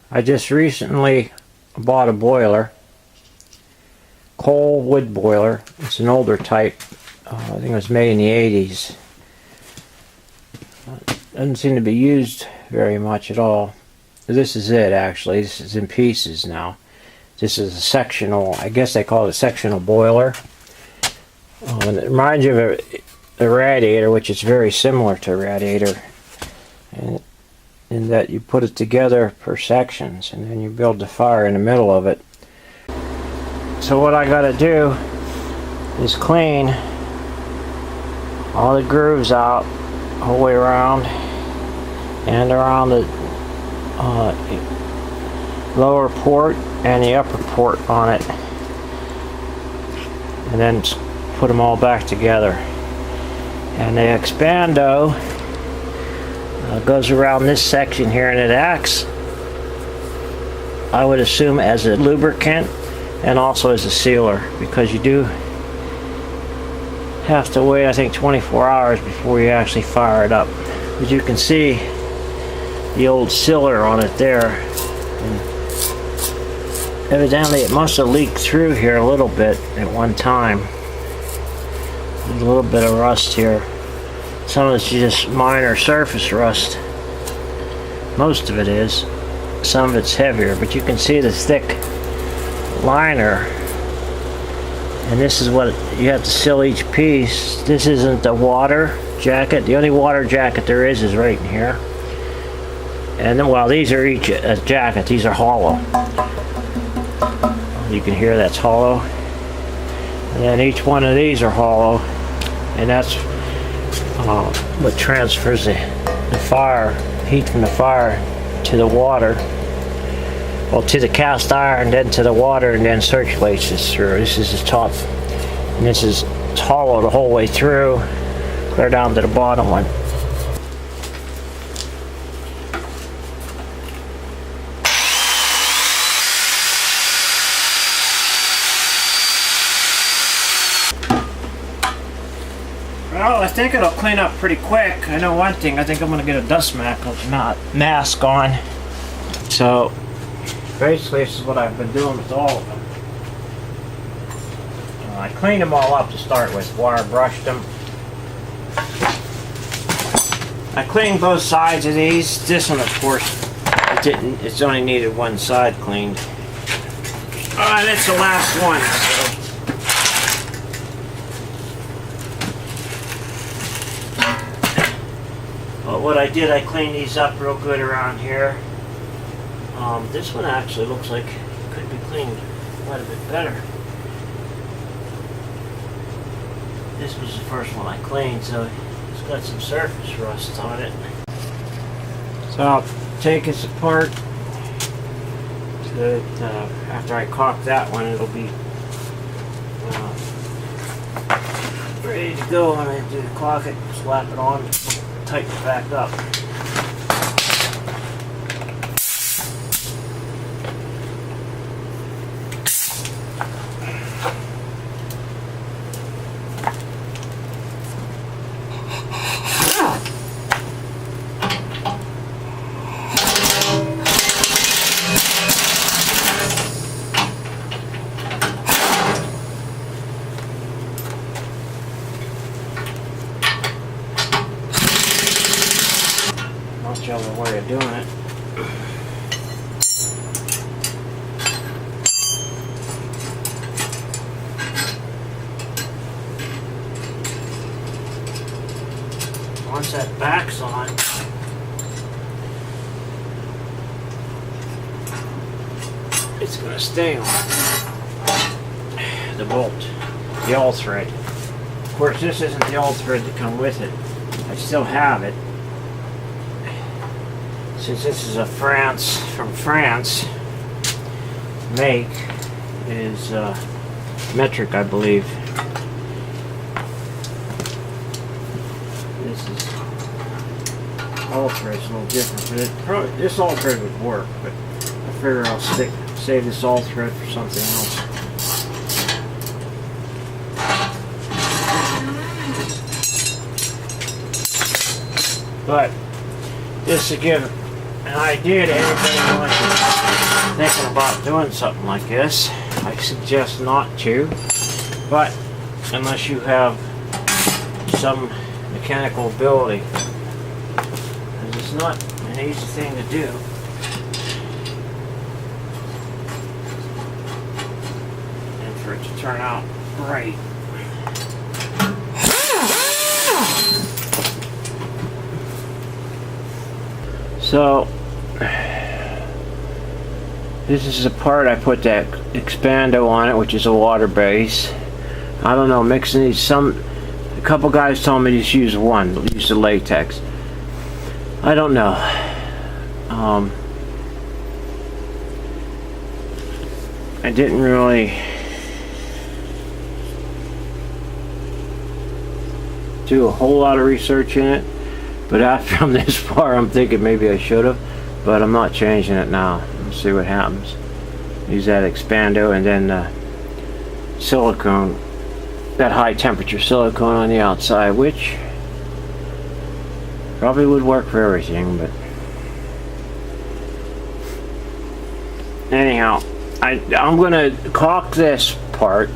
I just recently bought a boiler, coal wood boiler. It's an older type. I think it was made in the 80s. Doesn't seem to be used very much at all. This is it, actually. This is in pieces now. This is a sectional, I guess they call it a sectional boiler. And it reminds you of a radiator, which is very similar to a radiator. And in that you put it together per sections, and then you build the fire in the middle of it. So what I gotta do is clean all the grooves out the whole way around and around the lower port and the upper port on it, and then put them all back together. And the expando goes around this section here, and it acts, I would assume, as a lubricant and also as a sealer, because you do have to wait, I think, 24 hours before you actually fire it up. But you can see the old sealer on it there, and evidently it must have leaked through here a little bit at one time. There's a little bit of rust here. Some of it's just minor surface rust. Most of it is. Some of it's heavier, but you can see the thick liner. And this is what you have to seal each piece. This isn't the water jacket. The only water jacket there is right in here. And then, well, these are each a jacket. These are hollow. You can hear that's hollow. And then each one of these are hollow. And that's what transfers the fire, heat from the fire to the water, well, to the cast iron, then to the water, and then circulates this through. This is the top, and this is hollow the whole way through, clear down to the bottom one. Well, I think it'll clean up pretty quick. I know one thing, I think I'm going to get a dust mask on. So, basically this is what I've been doing with all of them. I cleaned them all up to start with, wire brushed them. I cleaned both sides of these. This one, of course, it's only needed one side cleaned. And it's the last one. So. What I did, I cleaned these up real good around here. This one actually looks like it could be cleaned quite a bit better. This was the first one I cleaned, so it's got some surface rust on it. So I'll take this apart so that after I caulk that one, it'll be ready to go. And I do caulk it, slap it on, tighten it back up. Much other way of doing it. Once that back's on, it's going to stay on the bolt, the all thread. Of course, this isn't the all thread to come with it. I still have it. Since this is a from France make, it is metric, I believe. This is all thread's a little different, but this all thread would work. But I figure I'll save this all thread for something else. But just to give an idea to everybody who wants to thinking about doing something like this. I suggest not to, but unless you have some mechanical ability, 'cause it's not an easy thing to do. And for it to turn out right. So this is the part I put that expando on it, which is a water base. I don't know, mixing these, a couple guys told me just use one, use the latex. I don't know. I didn't really do a whole lot of research in it, but after I'm this far, I'm thinking maybe I should have, but I'm not changing it now. Let's see what happens. Use that expando and then silicone, that high temperature silicone on the outside, which probably would work for everything, but anyhow, I'm gonna caulk this part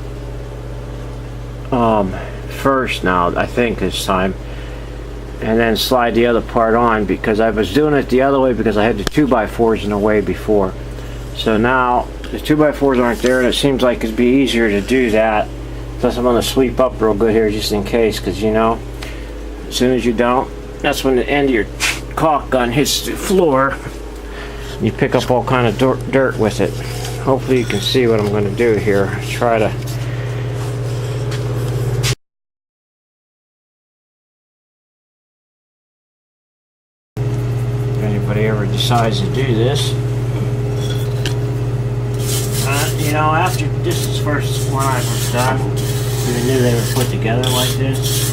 first now, I think this time, and then slide the other part on, because I was doing it the other way because I had the 2x4s in the way before. So now the 2x4s aren't there, and it seems like it'd be easier to do that. Plus I'm going to sweep up real good here just in case, because you know, as soon as you don't, that's when the end of your caulk gun hits the floor. You pick up all kind of dirt with it. Hopefully you can see what I'm going to do here. Try to ever decides to do this. You know, after this is first one I was done, I knew they were put together like this.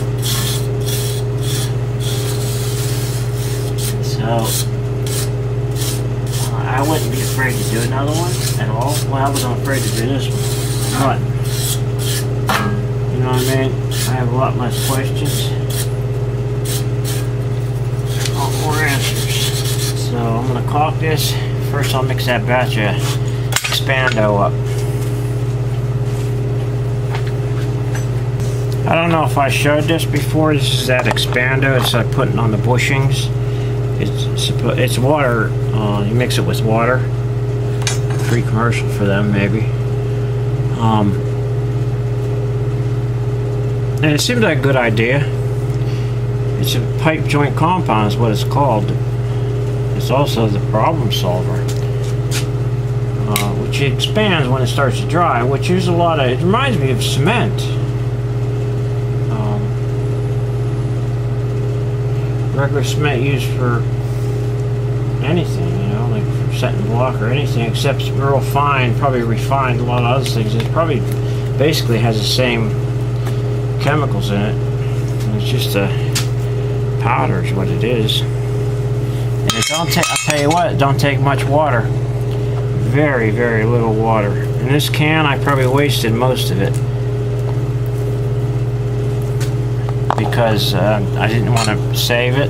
So I wouldn't be afraid to do another one at all. Well, I wasn't afraid to do this one, but you know what I mean? I have a lot less questions, a lot more answers. So I'm going to caulk this. First I'll mix that batch of expando up. I don't know if I showed this before. This is that expando. It's like putting on the bushings. It's water. You mix it with water. Free commercial for them maybe. And it seems like a good idea. It's a pipe joint compound is what it's called. It's also the problem solver, which expands when it starts to dry, which is a lot of, it reminds me of cement. Regular cement used for anything, you know, like for setting block or anything, except it's real fine, probably refined a lot of other things. It probably basically has the same chemicals in it. It's just a powder is what it is. It don't take, I'll tell you what, it don't take much water. Very, very little water. In this can, I probably wasted most of it. Because I didn't want to save it.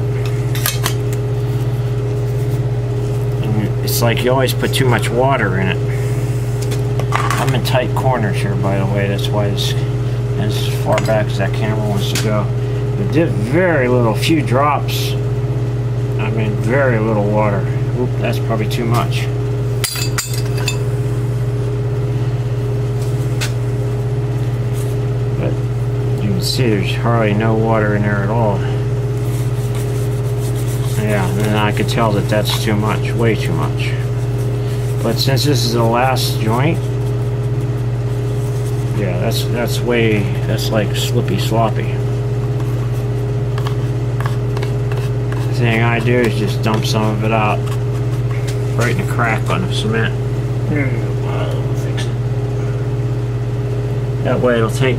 And it's like you always put too much water in it. I'm in tight corners here, by the way. That's why it's as far back as that camera wants to go. It did very little, few drops. I mean, very little water. Oop, that's probably too much. But you can see there's hardly no water in there at all. Yeah, and then I could tell that that's too much, way too much. But since this is the last joint, yeah, that's like slippy sloppy. The thing I do is just dump some of it out right in the crack on the cement. There you go. I'll fix it. That way it'll take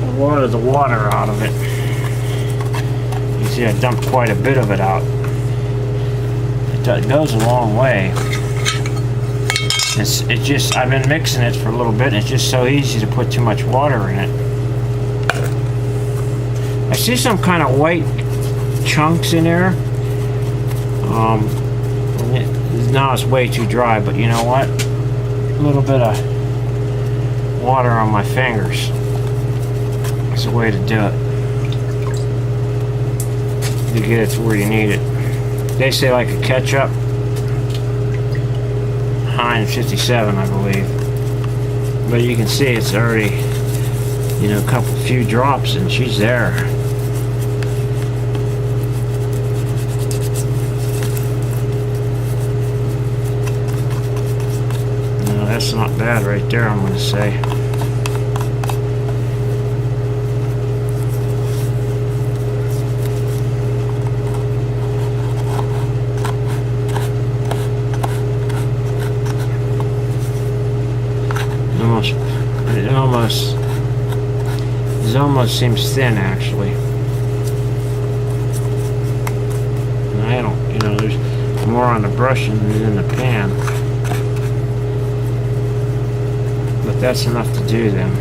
a lot of the water out of it. You see I dumped quite a bit of it out. It goes a long way. I've been mixing it for a little bit and it's just so easy to put too much water in it. I see some kind of white chunks in there. Now it's way too dry, but you know what? A little bit of water on my fingers is a way to do it. To get it to where you need it. They say like a ketchup. Heinz 57, I believe. But you can see it's already, you know, a few drops and she's there. No, that's not bad right there, I'm going to say. It almost seems thin, actually. And I don't, you know, there's more on the brush than in the pan. But that's enough to do them.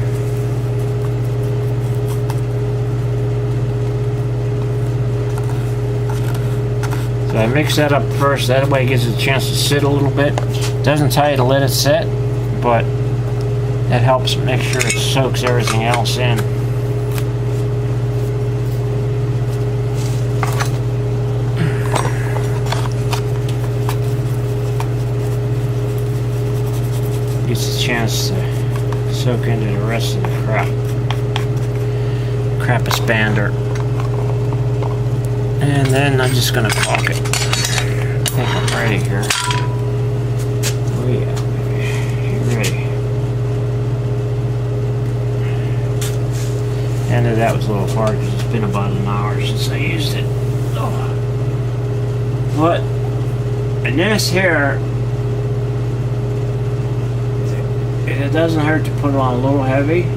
So I mix that up first, that way it gives it a chance to sit a little bit. Doesn't tell you to let it sit, but that helps make sure it soaks everything else in. Gets a chance to soak into the rest of the crap expander. And then I'm just gonna caulk it. I think I'm ready here. Oh yeah, baby. You're ready. End of that was a little hard because it's been about an hour since I used it. Oh. But and this here, it doesn't hurt to put it on a little heavy,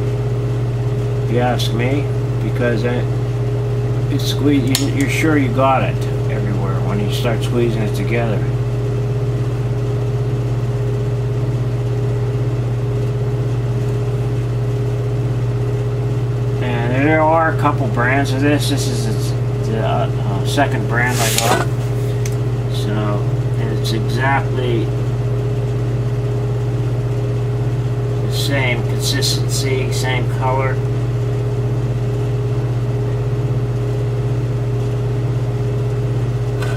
if you ask me, because it's squeezed. You're sure you got it everywhere when you start squeezing it together. And there are a couple brands of this. This is the second brand I got. So, and it's exactly same consistency, same color.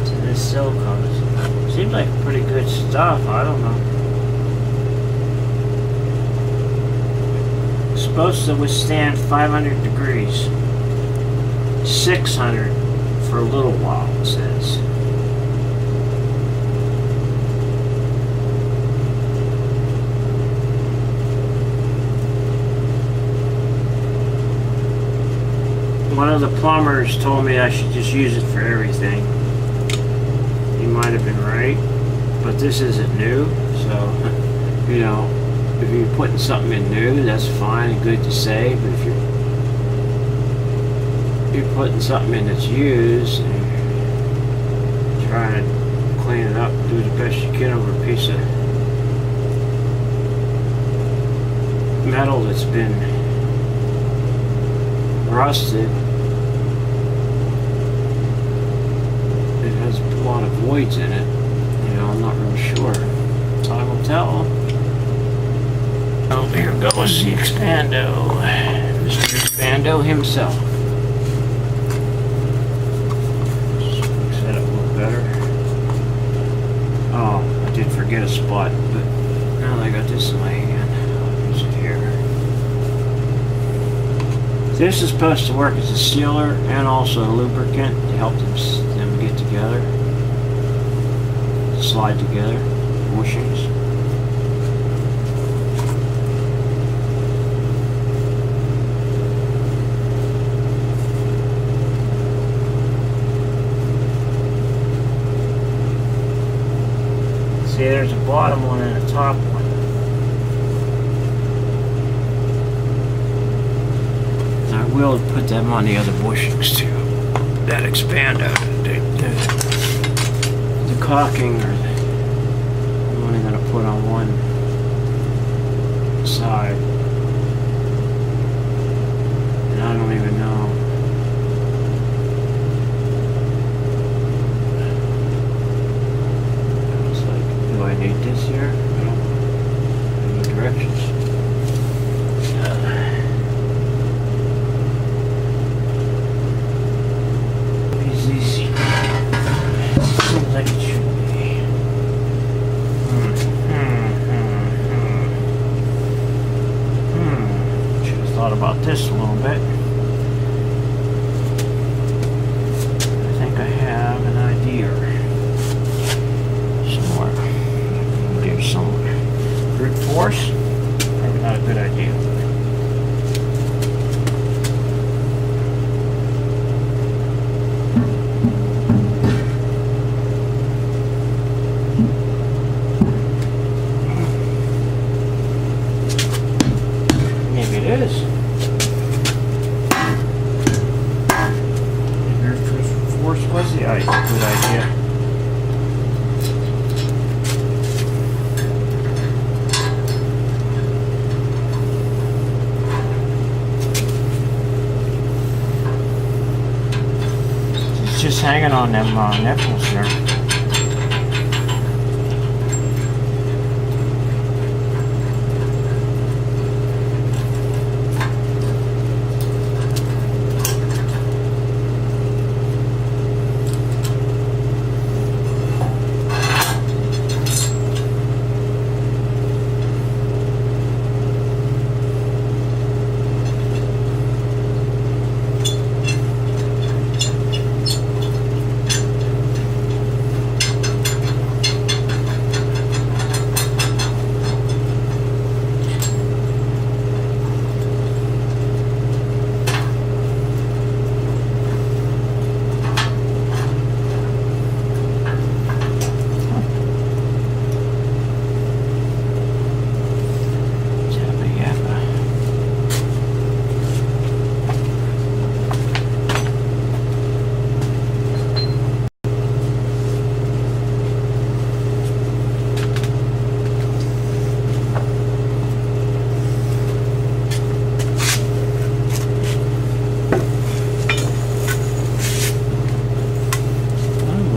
So this silicone seems like pretty good stuff. I don't know. It's supposed to withstand 500 degrees, 600 for a little while, it says. One of the plumbers told me I should just use it for everything. He might have been right, but this isn't new, so, you know, if you're putting something in new, that's fine and good to say, but if you're putting something in that's used, and trying to clean it up, do the best you can over a piece of metal that's been rusted. It has a lot of voids in it. You know, I'm not really sure. Time will tell. Oh, here goes the Expando. Mr. Expando himself. Set up a little better. Oh, I did forget a spot, but now that I got this in my hand, I'll use it here. This is supposed to work as a sealer and also a lubricant to help them get together, slide together, bushings. See, there's a bottom one and a top one. I will put them on the other bushings too. That expander, the caulking, or I'm only going to put on one side, and I don't even know. It's like rotate this here. Any directions? Easy. Seems like it should be. Should have thought about this a little bit. I think I have an idea. Somewhere. Here somewhere. Brute force? Probably not a good idea. Maybe it is. Maybe brute force was the good idea. Just hanging on them nipples here.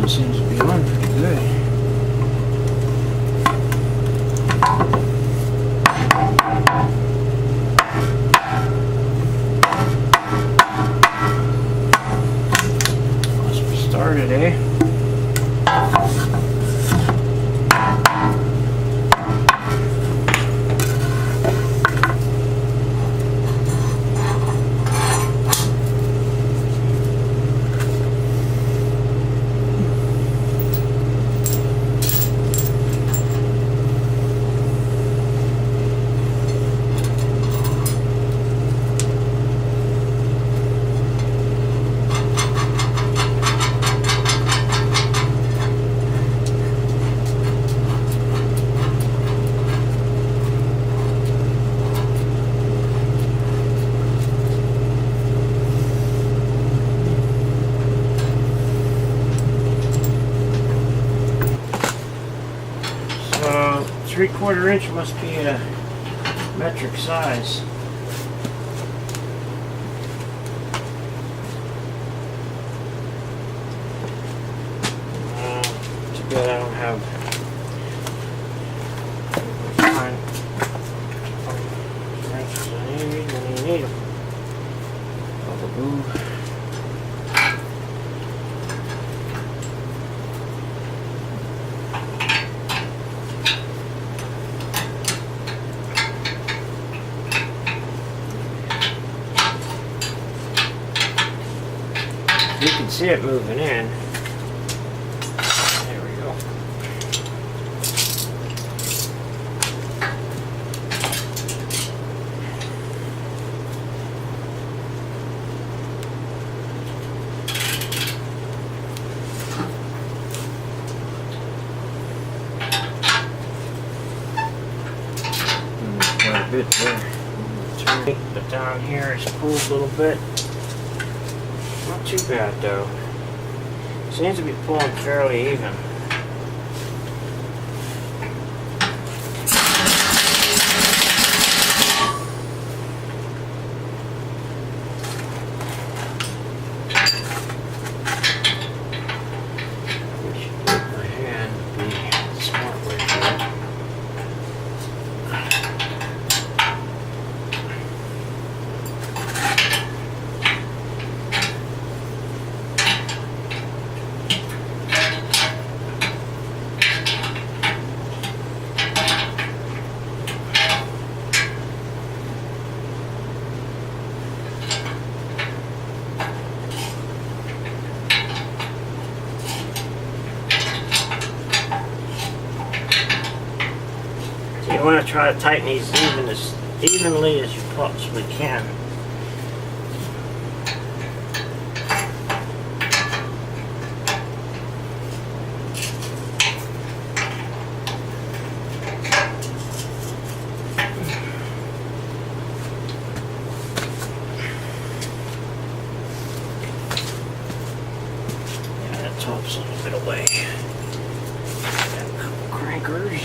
Seems to be on pretty good. Must be started, eh? So 3/4 inch must be a metric size. Too bad I don't have wrenches I need when you need them. Boo. You can see it moving in. There we go. Quite a bit there. But down here it's pulled a little bit. Not too bad though. Seems to be pulling fairly even. I should put my hand to be the smart way to do it. you want to try to tighten these evenly as you possibly can. Top's a little bit away. Got a couple crankers.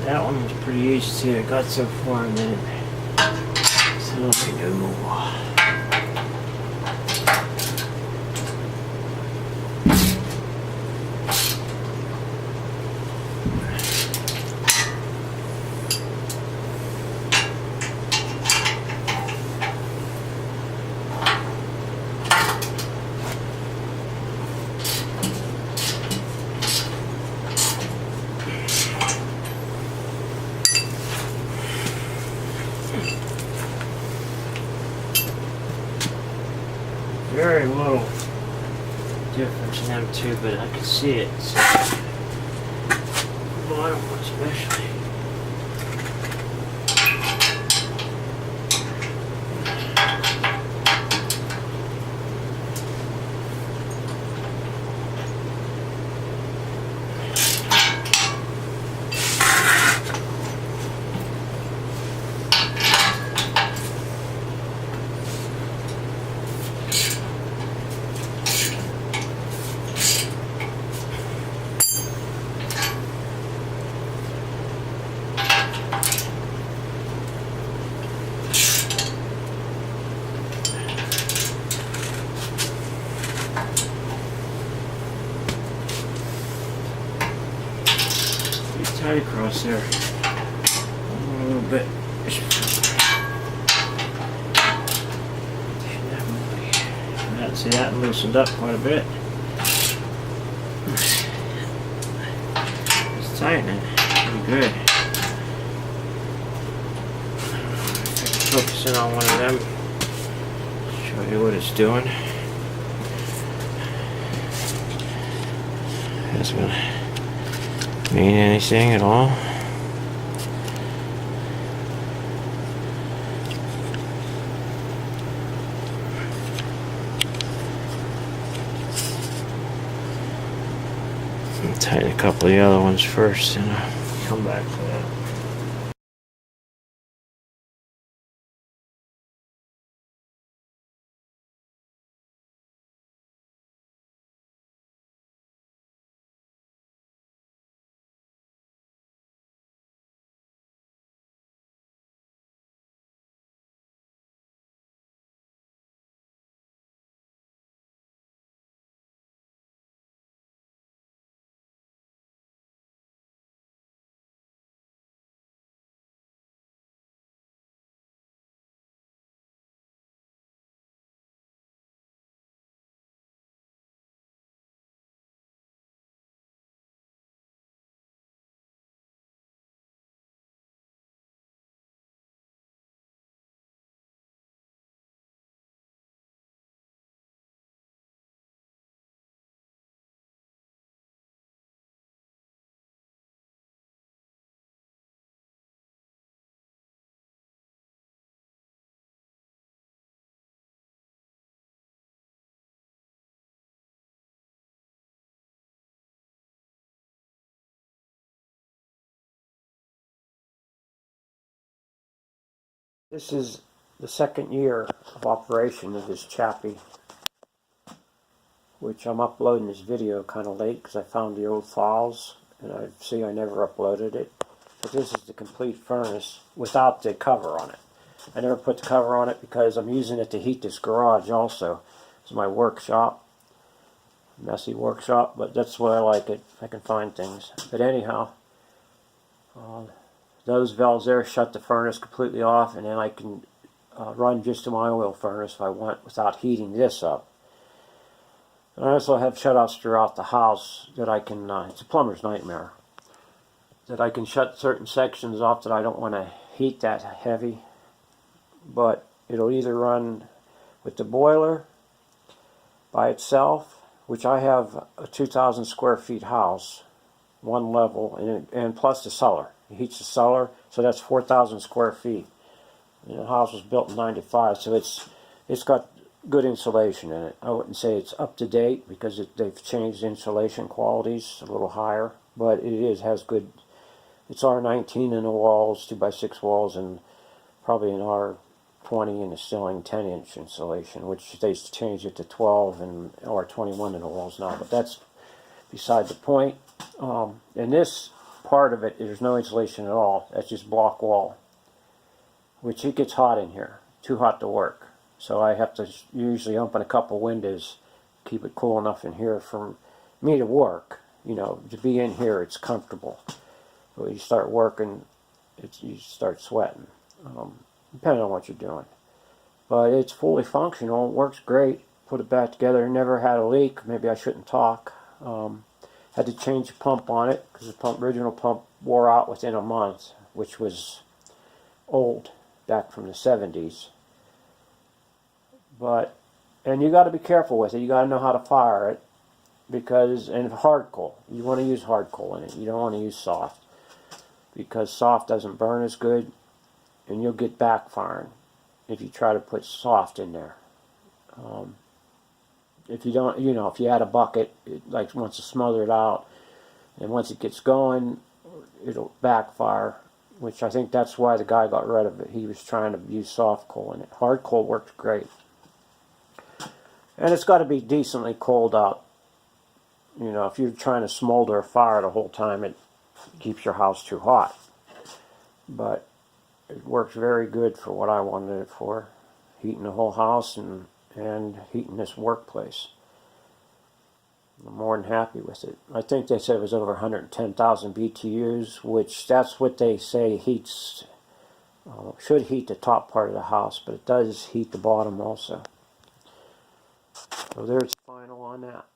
That one was pretty easy too. I got so far and then so let me do more. Very little difference in them two, but I can see it. So, the bottom one especially. Tight across there. A little bit. See that loosened up quite a bit. It's tightening pretty good. Focusing on one of them. Show you what it's doing. That's gonna mean anything at all. Tighten a couple of the other ones first and I'll come back to that. This is the second year of operation of this Chappee, which I'm uploading this video kind of late because I found the old files and I see I never uploaded it. But this is the complete furnace without the cover on it. I never put the cover on it because I'm using it to heat this garage also. It's my workshop. Messy workshop, but that's why I like it. I can find things. But anyhow, those valves there shut the furnace completely off, and then I can run just to my oil furnace if I want without heating this up. And I also have shutoffs throughout the house that I can, it's a plumber's nightmare, that I can shut certain sections off that I don't want to heat that heavy. But it'll either run with the boiler by itself, which I have a 2,000 square feet house, one level, and plus the cellar. It heats the cellar, so that's 4,000 square feet. And the house was built in '95, so it's got good insulation in it. I wouldn't say it's up to date because they've changed insulation qualities a little higher, but it has good. It's R19 in the walls, 2x6 walls, and probably an R20 in the ceiling, 10-inch insulation, which they changed it to 12 and R21 in the walls now. But that's beside the point. And this part of it, there's no insulation at all. That's just block wall, which it gets hot in here, too hot to work. So I have to usually open a couple windows, keep it cool enough in here for me to work. You know, to be in here, it's comfortable. But when you start working, you start sweating, depending on what you're doing. But it's fully functional. It works great. Put it back together. Never had a leak. Maybe I shouldn't talk. Had to change the pump on it because the original pump wore out within a month, which was old, back from the 70s. And you got to be careful with it. You got to know how to fire it, and hard coal. You want to use hard coal in it. You don't want to use soft, because soft doesn't burn as good, and you'll get backfiring if you try to put soft in there. If you don't, if you add a bucket, it wants to smother it out, and once it gets going, it'll backfire. Which I think that's why the guy got rid of it. He was trying to use soft coal in it. Hard coal works great. And it's got to be decently cold out. If you're trying to smolder a fire the whole time, it keeps your house too hot. But it works very good for what I wanted it for. Heating the whole house and heating this workplace. I'm more than happy with it. I think they said it was over 110,000 BTUs, which that's what they say heats, should heat the top part of the house, but it does heat the bottom also. So there's final on that.